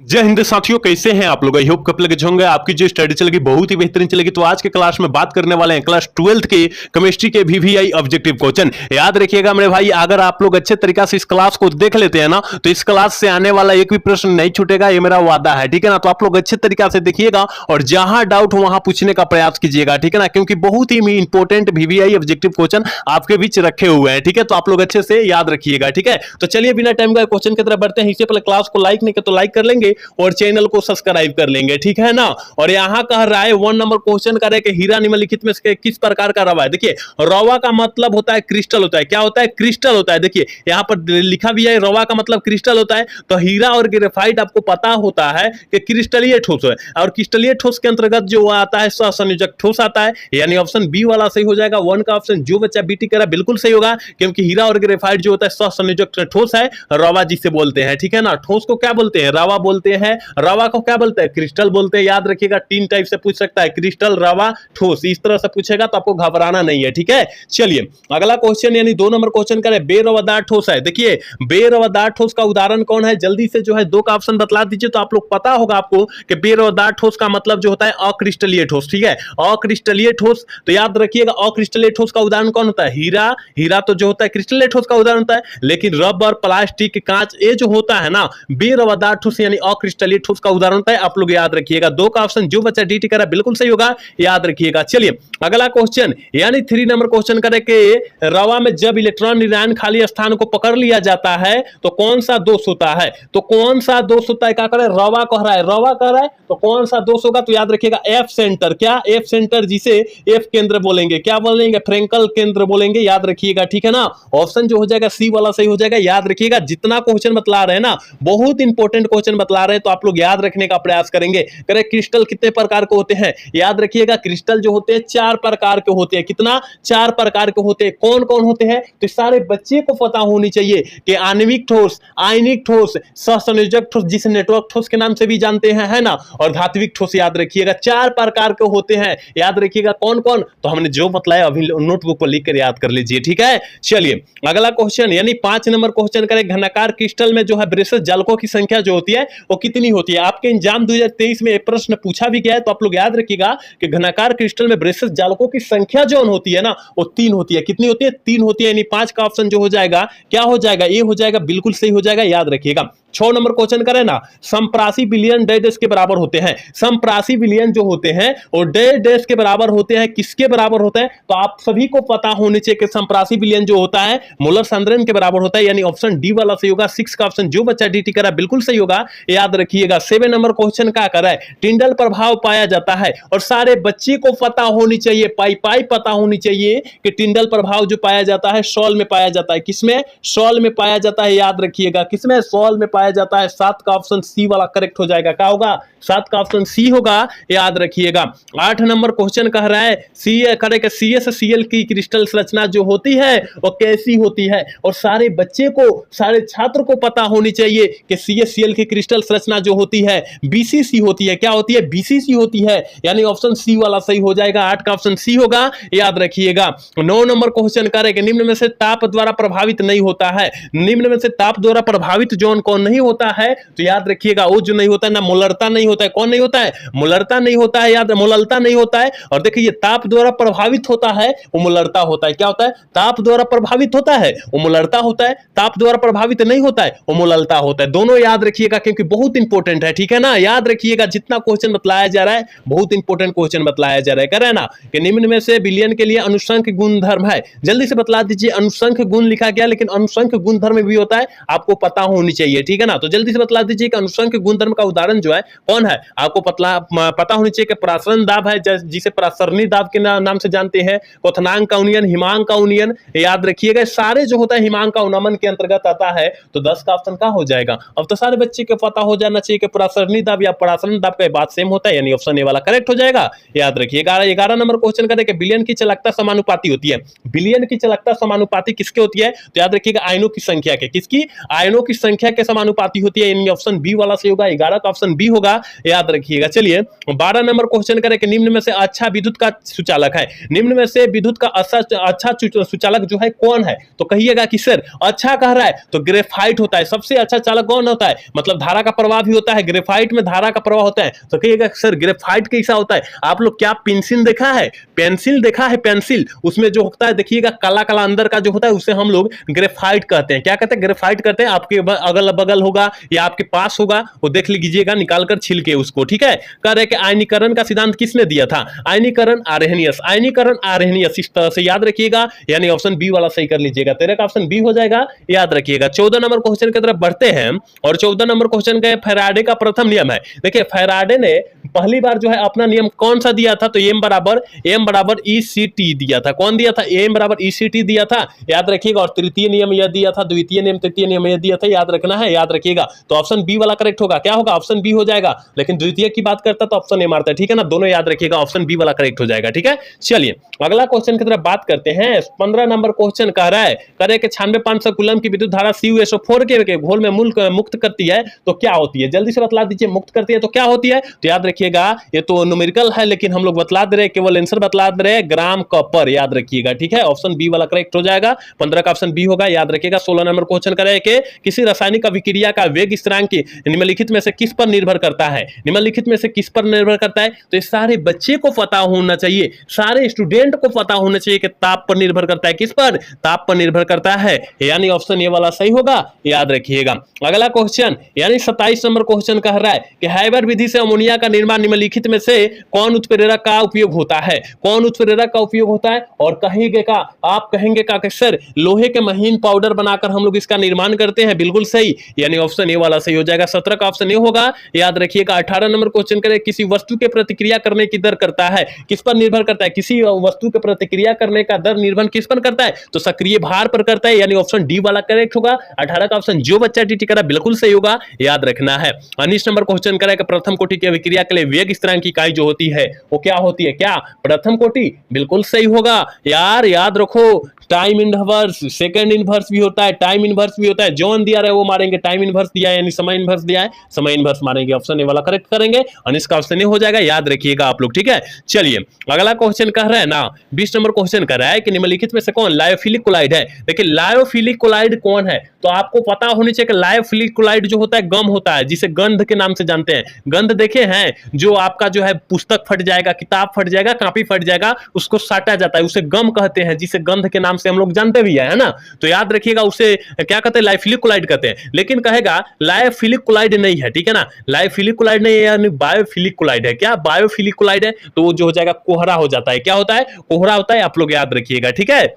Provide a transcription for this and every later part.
जय हिंद साथियों, कैसे हैं आप लोग। आई होप कप लगे होंगे, आपकी जो स्टडी चलेगी बहुत ही बेहतरीन चलेगी। तो आज के क्लास में बात करने वाले हैं क्लास 12th के केमिस्ट्री के VVI ऑब्जेक्टिव क्वेश्चन। याद रखिएगा मेरे भाई, अगर आप लोग अच्छे तरीका से इस क्लास को देख लेते हैं ना, तो इस क्लास से आने वाला एक भी प्रश्न नहीं छूटेगा, ये मेरा वादा है, ठीक है ना। तो आप लोग अच्छे तरीका से देखिएगा और जहां डाउट हो वहां पूछने का प्रयास कीजिएगा, ठीक है ना, क्योंकि बहुत ही इंपॉर्टेंट VVI ऑब्जेक्टिव क्वेश्चन आपके बीच रखे हुए हैं, ठीक है। तो आप लोग अच्छे से याद रखिएगा, ठीक है। तो चलिए बिना टाइम का क्वेश्चन की तरफ बढ़ते हैं। इससे पहले क्लास को लाइक नहीं किया तो लाइक कर लेंगे और चैनल को सब्सक्राइब कर लेंगे, ठीक है ना। और यहां कह रहा है 1 नंबर क्वेश्चन करे कि हीरा निम्नलिखित में से किस प्रकार का रवा है। देखिए, रवा का मतलब होता है क्रिस्टल होता है। क्या होता है? क्रिस्टल होता है। देखिए यहां पर लिखा भी है रवा का मतलब क्रिस्टल होता है। तो हीरा और ग्रेफाइट आपको पता होता है कि क्रिस्टलीय ठोस है, और क्रिस्टलीय ठोस के अंतर्गत जो आता है सहसंयोजक ठोस आता है, यानी ऑप्शन बी वाला सही हो जाएगा। 1 का ऑप्शन जो बच्चा बीटी करा बिल्कुल सही होगा, क्योंकि हीरा और ग्रेफाइट जो होता है सहसंयोजक ठोस है, रवा जिसे बोलते हैं, ठीक है ना। ठोस को क्या बोलते हैं? रवा बोलते हैं। रवा को क्या बोलते हैं? क्रिस्टल बोलते हैं। याद रखिएगा, 3 टाइप से पूछ सकता है, क्रिस्टल, रवा, ठोस। इस तरह से पूछेगा तो आपको घबराना नहीं है, ठीक है। चलिए अगला क्वेश्चन, यानी 2 नंबर क्वेश्चन करें, बेरवादार ठोस है। देखिए बेरवादार ठोस का उदाहरण कौन है? जल्दी से जो है 2 का ऑप्शन बतला दीजिए, तो आप लोग पता होगा आपको कि बेरवादार ठोस का मतलब जो होता है अक्रिस्टलीय ठोस, ठीक है। अक्रिस्टलीय ठोस, तो याद रखिएगा अक्रिस्टलीय ठोस का उदाहरण कौन होता है? हीरा। हीरा तो जो होता है क्रिस्टलीय ठोस का उदाहरण होता है, लेकिन रबर, प्लास्टिक, कांच, ये जो होता है ना बेरवादार ठोस यानी अक्रिस्टलीय ठोस का उदाहरण होता है। आप लोग याद रखिएगा। 2 का ऑप्शन जो बच्चा डीटी करा बिल्कुल सही होगा, याद रखिएगा। चलिए अगला क्वेश्चन, यानी 3 नंबर क्वेश्चन करें कि रवा में जब इलेक्ट्रॉन निरायन खाली स्थान को पकड़ लिया जाता है तो कौन सा दोष होता है? तो कौन सा दोष होता है? क्या करें? रवा कह रहा है, रवा कह रहा है, तो कौन सा दोष होगा? तो याद रखिएगा एफ सेंटर। क्या? एफ सेंटर, जिसे एफ केंद्र बोलेंगे। क्या बोलेंगे? फ्रेंकल केंद्र बोलेंगे, याद रखिएगा, ठीक है ना। ऑप्शन जो हो जाएगा सी वाला सही हो जाएगा। याद रखिएगा, जितना क्वेश्चन बतला रहे हैं ना, बहुत इंपॉर्टेंट क्वेश्चन बतला रहे हैं, तो आप लोग याद रखने का प्रयास करेंगे। करें क्रिस्टल कितने प्रकार के होते हैं? याद रखिएगा, क्रिस्टल जो होते हैं 4 प्रकार के होते हैं। कितना? 4 प्रकार के होते हैं। कौन कौन होते हैं? तो सारे बच्चे को पता होनी चाहिए कि आणविक ठोस, आयनिक ठोस, सहसंयोजक ठोस जिसे नेटवर्क ठोस के नाम से भी जानते हैं, है ना, और धात्विक ठोस। याद रखिएगा 4 प्रकार के होते हैं। याद रखिएगा कौन कौन, तो हमने जो बतलाया अभी नोटबुक पर लिख कर याद कर लीजिए, ठीक है। चलिए अगला क्वेश्चन, यानी 5 नंबर क्वेश्चन करें, घनाकार क्रिस्टल में जो है ब्रेसेस जालकों की संख्या जो होती है वो कितनी होती है? आपके एग्जाम 2023 में एक प्रश्न पूछा भी गया है, तो आप लोग याद रखिएगा कि घनाकार क्रिस्टल में ब्रेसेस जालकों की संख्या जो होती है ना, वो 3 होती है। कितनी होती है? 3 होती है। यानी 5 का ऑप्शन जो हो जाएगा क्या हो जाएगा? ये हो जाएगा, बिल्कुल सही हो जाएगा, याद रखिएगा। 6 नंबर क्वेश्चन करें ना, समप्रासी विलयन डैश के बराबर होते हैं। समप्रासी विलयन जो होते हैं वो डैश के बराबर होते हैं। किसके बराबर होते हैं? तो आप सभी को पता होने चाहिए कि समप्रासी विलयन जो होता है मोलर सांद्रण के बराबर होता है, यानी ऑप्शन डी वाला सही होगा। 6 का ऑप्शन जो बच्चा डीटी करा बिल्कुल सही होगा, याद रखिएगा। 7 नंबर क्वेश्चन क्या कर रहा है? टिंडल प्रभाव पाया जाता है, और सारे बच्चे को पता होनी चाहिए, पाई पता होनी चाहिए कि टिंडल प्रभाव जो पाया जाता है सॉल में पाया जाता है। किसमें? सॉल में पाया जाता है, याद रखिएगा। किसमें? सॉल में पाया जाता है। 7 का ऑप्शन सी वाला करेक्ट हो जाएगा। क्या होगा? 7 का ऑप्शन सी होगा, याद रखिएगा। 8 नंबर क्वेश्चन कह रहा है करेगा CSCl की क्रिस्टल संरचना जो होती है वो कैसी होती है, और सारे बच्चे को, सारे छात्र को पता होनी चाहिए कि CSCl की क्रिस्टल संरचना जो होती है BCC होती है। क्या होती है? BCC होती है, यानी ऑप्शन सी वाला सही हो जाएगा। 8 का ऑप्शन सी होगा, याद रखिएगा। 9 नंबर क्वेश्चन करेगा, निम्न में से ताप द्वारा प्रभावित नहीं होता है। निम्न में से ताप द्वारा प्रभावित जोन कौन नहीं होता है? तो याद रखिएगा वो जो नहीं होता है ना, मोलरता नहीं होता है। कौन नहीं होता है? मोलरता नहीं होता है, याद, मोलरता नहीं होता है। और देखिए ताप द्वारा प्रभावित होता है वो मोलरता होता है। क्या होता है? ताप द्वारा प्रभावित होता है वो मोलरता होता है, ताप द्वारा प्रभावित नहीं होता है वो मोलरता होता है। दोनों याद रखिएगा, क्योंकि बहुत इंपॉर्टेंट है, ठीक है ना। याद रखिएगा, जितना क्वेश्चन बतलाया जा रहा है बहुत इंपॉर्टेंट क्वेश्चन बतलाया जा रहा है। कह रहे ना कि निम्न में से विलयन के लिए अनुसंख्य गुणधर्म है। जल्दी से बतला दीजिए। अनुसंख्य गुण लिखा गया, लेकिन अनुसंख्य गुणधर्म भी होता है, आपको पता होनी चाहिए, ठीक है ना। तो जल्दी से बतला दीजिए कि अनुसंख्य गुणधर्म का उदाहरण जो है कौन है? आपको पता होनी चाहिए कि प्रासरण दाब है, जिसे प्रासरणी दाब के नाम से जानते हैं। क्वथनांक का उन्नयन, हिमांक का उन्नयन, याद रखिएगा सारे जो होता है हिमांक का उन्नमन के अंतर्गत आता है। तो 10 का ऑप्शन का हो जाएगा। अब तो सारे बच्चे को पता हो जाना चाहिए कि प्रासरणी दाब या प्रासरण दाब का बात सेम होता है, यानी ऑप्शन ए वाला करेक्ट हो जाएगा, याद रखिएगा। 11 नंबर क्वेश्चन करें कि विलयन की चालकता समानुपाती होती है। विलयन की चालकता समानुपाती किसके होती है? तो याद रखिएगा आयनों की संख्या के। किसकी? आयनों की संख्या के समानुपाती होती है, यानी ऑप्शन बी वाला सही होगा। 11 का ऑप्शन बी होगा, याद रखिएगा। चलिए 12 नंबर क्वेश्चन करें कि निम्न में से अच्छा विद्युत का सुचालक है। निम्न में से विद्युत का अच्छा सुचालक जो है कौन है? तो कहिएगा कि सर अच्छा कह रहा है तो ग्रेफाइट होता है। सबसे अच्छा चालक कौन होता है? मतलब धारा का प्रवाह भी होता है, ग्रेफाइट में धारा का प्रवाह होता है। तो कहिएगा सर ग्रेफाइट कैसा होता है? आप लोग क्या पेंसिल देखा है? पेंसिल देखा है? पेंसिल उसमें जो होता है देखिएगा काला काला अंदर का जो होता है उसे हम लोग ग्रेफाइट कहते हैं। क्या कहते हैं? ग्रेफाइट कहते हैं। आपके अगल बगल होगा या आपके पास होगा, वो देख लीजिएगा निकालकर छिलके उसको, ठीक है। कह रहे कि आयनीकरण का सिद्धांत किसने दिया था? आयनीकरण आर्हेनियस, आयनीकरण आर्हेनियस, इस तरह से याद रखिएगा, यानी ऑप्शन बी वाला सही कर लीजिएगा। तेरे का ऑप्शन बी हो जाएगा, याद रखिएगा। 14 नंबर क्वेश्चन की तरफ बढ़ते हैं और 14 नंबर क्वेश्चन का फैराडे का प्रथम नियम है। देखिए फैराडे ने पहली बार जो है अपना नियम कौन सा दिया था? तो एम बराबर ई सी टी दिया था। कौन दिया था? एम बराबर ई सी टी दिया था, याद रखिएगा। और तृतीय नियम यह दिया था, द्वितीय नियम तृतीय नियम यह दिया था, याद रखना है, याद रखिएगा। तो ऑप्शन बी वाला करेक्ट होगा। क्या होगा? ऑप्शन बी हो जाएगा। लेकिन द्वितीय की बात करता तो ऑप्शन ए मारता है, ठीक है ना। दोनों याद रखिएगा, ऑप्शन बी वाला करेक्ट हो जाएगा, ठीक है। चलिए अगला क्वेश्चन की तरफ बात करते हैं। 15 नंबर क्वेश्चन कह रहा है, करे कि 96,500 कूलम की विद्युत धारा CuSO4 के घोल में मुक्त करती है तो क्या होती है? जल्दी से बतला दीजिए, मुक्त करती है तो क्या होती है? तो याद रखिएगा ये तो न्यूमेरिकल है, लेकिन हम लोग बतला दे रहे हैं, केवल आंसर बतला दे रहे हैं, ग्राम कॉपर, याद रखिएगा, ठीक है। ऑप्शन बी वाला करेक्ट हो जाएगा। 15 का ऑप्शन बी होगा, याद रखिएगा। 16 नंबर क्वेश्चन करे कि किसी रासायनिक अभिक्रिया का वेग स्थिरांक निम्नलिखित में से किस पर निर्भर करता है? निम्नलिखित में से किस पर निर्भर करता है? तो इस सारे बच्चे को पता होना चाहिए, सारे स्टूडेंट को पता होना चाहिए कि ताप पर निर्भर करता है। किस पर? ताप पर निर्भर करता है, यानी ऑप्शन ए वाला सही होगा, याद रखिएगा। अगला क्वेश्चन यानी 27 नंबर क्वेश्चन कह रहा है कि हाइबर विधि से अमोनिया का निर्माण निम्नलिखित में से कौन उत्प्रेरक का उपयोग होता है? कौन उत्प्रेरक का उपयोग होता है? और कहेंगे का, आप कहेंगे का कि सर लोहे के महीन पाउडर बनाकर हम लोग इसका निर्माण करते हैं, बिल्कुल सही, यानी ऑप्शन ए वाला सही हो जाएगा। 17 का ऑप्शन ए होगा, याद रखिएगा। 18 नंबर क्वेश्चन करें, किसी वस्तु के प्रतिक्रिया करने की दर करता है, किस पर निर्भर करता है? किसी वस्तु के प्रतिक्रिया करने का दर निर्भर किस पर करता है? तो सक्रिय भार पर करता है, यानी ऑप्शन डी वाला करेक्ट होगा। 18 का ऑप्शन जो बच्चा टीटी करा बिल्कुल सही होगा, याद रखना है। 19 नंबर क्वेश्चन करें कि प्रथम कोटि की अभिक्रिया के लिए वेग स्थिरांक की इकाई जो होती है वो क्या होती है? क्या प्रथम कोटि? बिल्कुल सही होगा यार, याद रखो। टाइम इनवर्स, सेकंड इनवर्स भी होता है, टाइम इनवर्स भी होता है। जॉन दिया रहे वो मारेंगे, टाइम इनवर्स दिया है यानी समय इनवर्स दिया है, समय इनवर्स मारेंगे। ऑप्शन ए वाला करेक्ट करेंगे, अनिश का ऑप्शन ए हो जाएगा, याद रखिएगा आप लोग, ठीक है। चलिए अगला क्वेश्चन कह रहा है ना, 20 नंबर क्वेश्चन कर रहा है कि निम्नलिखित में से कौन लायोफिलिक कोलाइड है? देखिए लायोफिलिक कोलाइड कौन है? तो आपको पता होनी चाहिए कि लायोफिलिक कोलाइड जो होता है गम होता है, जिसे गंध के नाम से जानते हैं। गंध देखे हैं, जो आपका जो है पुस्तक फट जाएगा, किताब फट जाएगा, कॉपी फट जाएगा, उसको साटा जाता है, उसे गम कहते हैं, जिसे गंध के नाम से हम लोग जानते भी है ना। तो याद रखिएगा उसे क्या कहते हैं? लायोफिलिक कोलाइड कहते हैं। लेकिन कहेगा लायोफिलिक कोलाइड नहीं है, ठीक है ना। लायोफिलिक कोलाइड नहीं है, यानी बायोफिलिक कोलाइड है। क्या बायोफिलिक कोलाइड है? तो वो जो हो जाएगा कोहरा हो जाता है। क्या होता है? कोहरा होता है, आप लोग याद रखिएगा, ठीक है।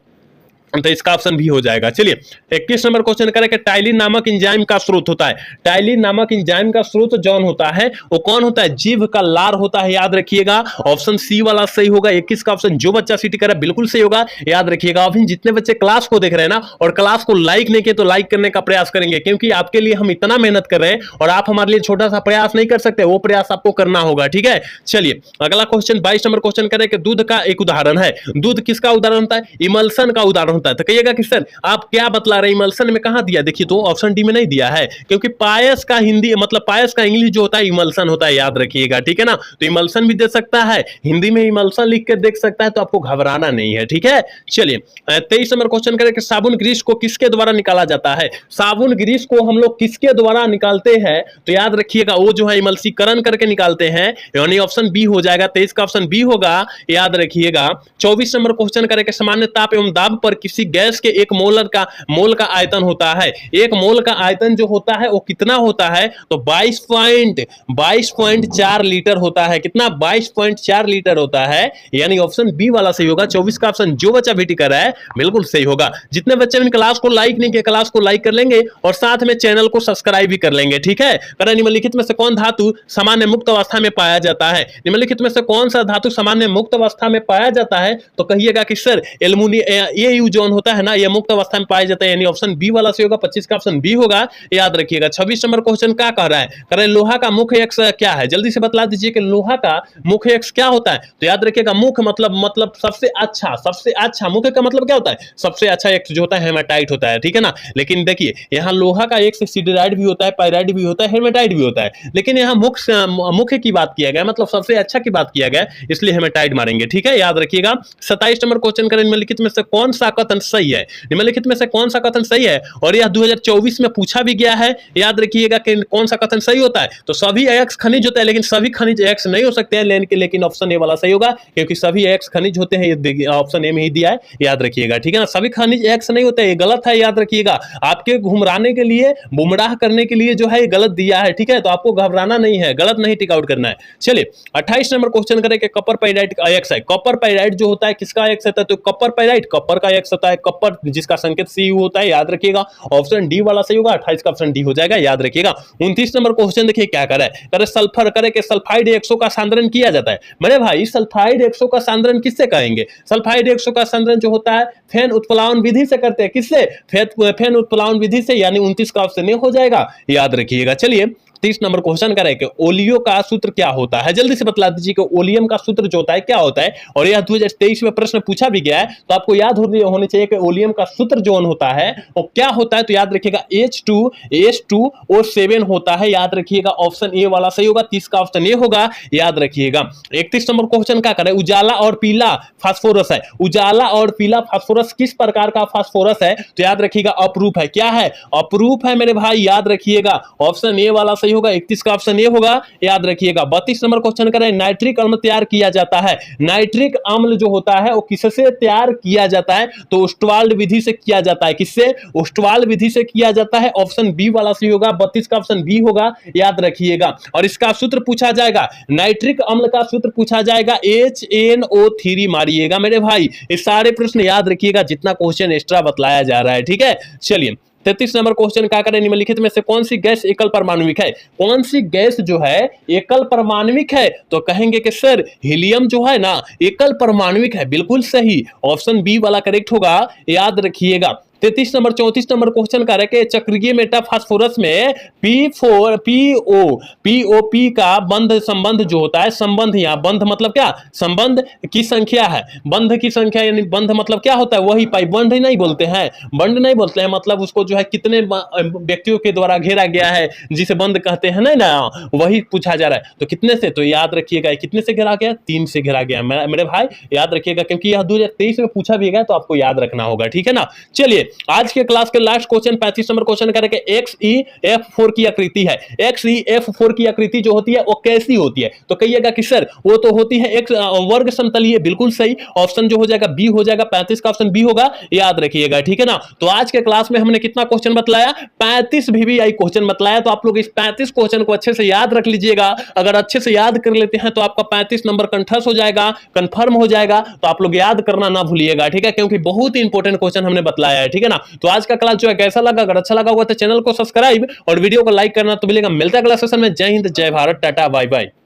तो इसका ऑप्शन भी हो जाएगा। चलिए 21 नंबर क्वेश्चन करें कि टाइलिन नामक एंजाइम का स्रोत होता है। टाइलिन नामक एंजाइम का स्रोत जौन होता है वो कौन होता है? जीभ का लार होता है, याद रखिएगा। ऑप्शन सी वाला सही होगा। 21 का ऑप्शन जो बच्चा सीटी करे बिल्कुल सही होगा, याद रखिएगा। अभी जितने बच्चे क्लास को देख रहे हैं ना और क्लास को लाइक नहीं किए तो लाइक करने का प्रयास करेंगे, क्योंकि आपके लिए हम इतना मेहनत कर रहे हैं और आप हमारे लिए छोटा सा प्रयास नहीं कर सकते, वो प्रयास आपको करना होगा, ठीक है। चलिए अगला क्वेश्चन 22 नंबर क्वेश्चन करें कि दूध का एक उदाहरण है। दूध किसका उदाहरण होता है? इमल्सन का उदाहरण होता है। तो कहिएगा कि आप क्या बतला रहे हैं? इमल्सन में कहां दिया? देखिए तो ऑप्शन डी में नहीं दिया है, क्योंकि पायस का हिंदी मतलब पायस का इंग्लिश जो होता है इमल्सन होता है, याद रखिएगा, ठीक है ना। तो इमल्सन भी दे सकता है, हिंदी में इमल्सन लिख के देख सकता है, तो आपको घबराना नहीं है, ठीक है। चलिए 23 नंबर क्वेश्चन करें कि साबुन ग्रीस को किसके द्वारा निकाला जाता है? साबुन ग्रीस को हम लोग किसके द्वारा निकालते हैं? तो याद रखिएगा वो जो है इमल्सीकरण करके निकालते हैं, यानी ऑप्शन बी हो जाएगा। 23 का ऑप्शन बी होगा, याद रखिएगा। 24 नंबर क्वेश्चन करें कि सामान्य ताप एवं दाब पर किसी गैस के एक मोल का आयतन होता है। एक मोल का आयतन जो होता है वो कितना होता है? तो 22.4 लीटर होता है। कितना? 22.4 लीटर होता है, यानी ऑप्शन बी वाला सही होगा। 24 का ऑप्शन जो बच्चा बेटी कर रहा है बिल्कुल सही होगा। जितने बच्चे इन क्लास को लाइक नहीं किए, क्लास को लाइक कर लेंगे और साथ में चैनल को सब्सक्राइब भी कर लेंगे, ठीक है। निम्नलिखित में से कौन धातु सामान्य मुक्त अवस्था में पाया जाता है? निम्नलिखित में से कौन सा धातु सामान्य मुक्त अवस्था में पाया जाता है? तो कहिएगा कि सर एल्युमिनियम, ये यू जोन होता है ना, ये मुक्त अवस्था में पाया जाता है, यानी ऑप्शन बी वाला सही होगा। 25 का ऑप्शन बी होगा, याद रखिएगा। 26 नंबर क्वेश्चन क्या कह रहा है? कह रहे लोहा का मुख्य अक्ष क्या है? जल्दी से बतला दीजिए कि लोहा का मुख्य अक्ष क्या होता है? तो याद रखिएगा मुख्य मतलब सबसे अच्छा, सबसे अच्छा। मुख्य का मतलब क्या होता है? सबसे अच्छा अक्ष जो होता है हेमाटाइट होता है, ठीक है ना। लेकिन देखिए यहाँ लोहा का एक सिडराइड भी होता है, पाइराइड भी होता है, हेमाटाइट भी होता है, लेकिन यहाँ मुख्य की बात किया गया, मतलब सबसे अच्छा की बात किया गया, इसलिए हेमाटाइट मारेंगे, ठीक है, याद रखिएगा। 27 नंबर क्वेश्चन करें निम्नलिखित में से कौन सा कथन सही है? निम्नलिखित में से कौन सा कथन सही है? और यह 2024 में पूछा भी गया है, याद रखिएगा कि कौन सा कथन सही होता है। तो सभी एक्स खनिज होता है, लेकिन सभी खनिज एक्स नहीं हो सकते हैं, लेकिन ऑप्शन ए वाला सही होगा, क्योंकि सभी एक्स खनिज होते हैं, ये ऑप्शन ए में ही दिया है, याद रखिएगा, ठीक है ना। सभी खनिज एक्स नहीं होते, ये गलत है, याद रखिएगा। आपके घुमराने के लिए, गुमराह करने के लिए जो है ये गलत दिया है, ठीक है। तो आपको घबराना नहीं है, गलत नहीं टिक आउट करना है। चलिए 28 नंबर क्वेश्चन करें कि कपर पाइराइट का एक्स है। कपर पाइराइट जो होता है किसका एक्स होता है? तो कपर पाइराइट कपर का एक्स होता है, कपर जिसका संकेत Cu होता है, याद रखिएगा। ऑप्शन डी वाला सही होगा, 28 का ऑप्शन डी हो जाएगा, याद रखिएगा। 29 नंबर क्वेश्चन देखिए क्या करे, सल्फर करे कि सल्फाइड 100 का सांद्रण किया जाता है। मेरे भाई सल्फाइड 100 का सांद्रण किससे कहेंगे? सल्फाइड 100 का सांद्रण जो होता है फेन उत्प्लावन विधि से करते हैं। किससे? फेन उत्प्लावन विधि से, यानी 29 का ऑप्शन हो जाएगा, याद रखिएगा। चलिए 30 नंबर क्वेश्चन करें कि ओलियो का सूत्र क्या होता है? जल्दी से बतला दीजिए कि ओलियम का सूत्र जो होता है क्या होता है। और यह 2023 में प्रश्न पूछा भी गया है, तो आपको याद होनी चाहिए कि ओलियम का सूत्र जो होता है वो क्या होता है। तो याद रखिएगा H2SO7 होता है, याद रखिएगा। ऑप्शन ए वाला सही होगा, 30 का ऑप्शन ए होगा, याद रखिएगा। 31 नंबर क्वेश्चन क्या करें, उजाला और पीला फास्फोरस है। उजाला और पीला फास्फोरस किस प्रकार का फास्फोरस है? तो याद रखिएगा अपरूप है। क्या है? अपरूप है मेरे भाई, याद रखिएगा। ऑप्शन ए वाला होगा, 31 का ऑप्शन ए होगा, याद रखिएगा। 32 नंबर क्वेश्चन करें, नाइट्रिक अम्ल तैयार किया जाता है। नाइट्रिक अम्ल जो होता है वो किससे तैयार किया जाता है? तो ओस्टवाल्ड विधि से किया जाता है। किससे? ओस्टवाल्ड विधि से किया जाता है, ऑप्शन बी वाला सही होगा, 32 का ऑप्शन बी होगा, याद रखिएगा। और इसका सूत्र पूछा जाएगा, नाइट्रिक अम्ल का सूत्र पूछा जाएगा, HNO3 मारिएगा मेरे भाई। ये सारे प्रश्न याद रखिएगा, जितना क्वेश्चन एक्स्ट्रा बतलाया जा रहा है, ठीक है। चलिए 33 नंबर क्वेश्चन क्या करें, निम्नलिखित में से कौन सी गैस एकल परमाणुविक है? कौन सी गैस जो है एकल परमाणुविक है? तो कहेंगे कि सर हीलियम जो है ना एकल परमाणुविक है, बिल्कुल सही, ऑप्शन बी वाला करेक्ट होगा, याद रखिएगा। 33 नंबर 34 नंबर क्वेश्चन का है चक्रीय मेटाफॉस्फोरस में POP का बंध संबंध जो होता है, संबंध यहाँ बंध मतलब क्या? संबंध की संख्या है, बंध की संख्या, यानी बंध मतलब क्या होता है? वही पाई, बंध नहीं बोलते हैं, बंध नहीं बोलते हैं, मतलब उसको जो है कितने व्यक्तियों के द्वारा घेरा गया है, जिसे बंध कहते हैं ना, वही पूछा जा रहा है। तो कितने से? तो याद रखिएगा कितने से घेरा गया? 3 से घेरा गया मेरे भाई, याद रखिएगा, क्योंकि यह 2023 में पूछा भी गया, तो आपको याद रखना होगा, ठीक है ना। चलिए आज के क्लास के लास्ट क्वेश्चन 35 नंबर क्वेश्चन करेंगे, XeF4 की आकृति है। XeF4 की आकृति जो होती है वो कैसी होती है? तो कहिएगा कि सर वो तो होती है एक वर्ग समतलीय, बिल्कुल सही, ऑप्शन जो हो जाएगा बी हो जाएगा, 35 का ऑप्शन बी होगा, याद रखिएगा, ठीक है ना। तो आज के क्लास में हमने कितना क्वेश्चन बतलाया? 35 VVI क्वेश्चन बतलाया। तो आप लोग इस 35 क्वेश्चन को अच्छे से याद रख लीजिएगा। अगर अच्छे से याद कर लेते हैं तो आपका 35 नंबर कंठस्थ हो जाएगा, कंफर्म हो जाएगा। तो आप लोग याद करना ना भूलिएगा, ठीक है, क्योंकि बहुत ही इंपॉर्टेंट क्वेश्चन हमने बतलाया है, ठीक है ना। तो आज का क्लास जो है कैसा लगा? अगर अच्छा लगा हुआ तो चैनल को सब्सक्राइब और वीडियो को लाइक करना तो मिलेगा। मिलता है अगला सेशन में। जय हिंद, जय भारत, टाटा, बाय बाय।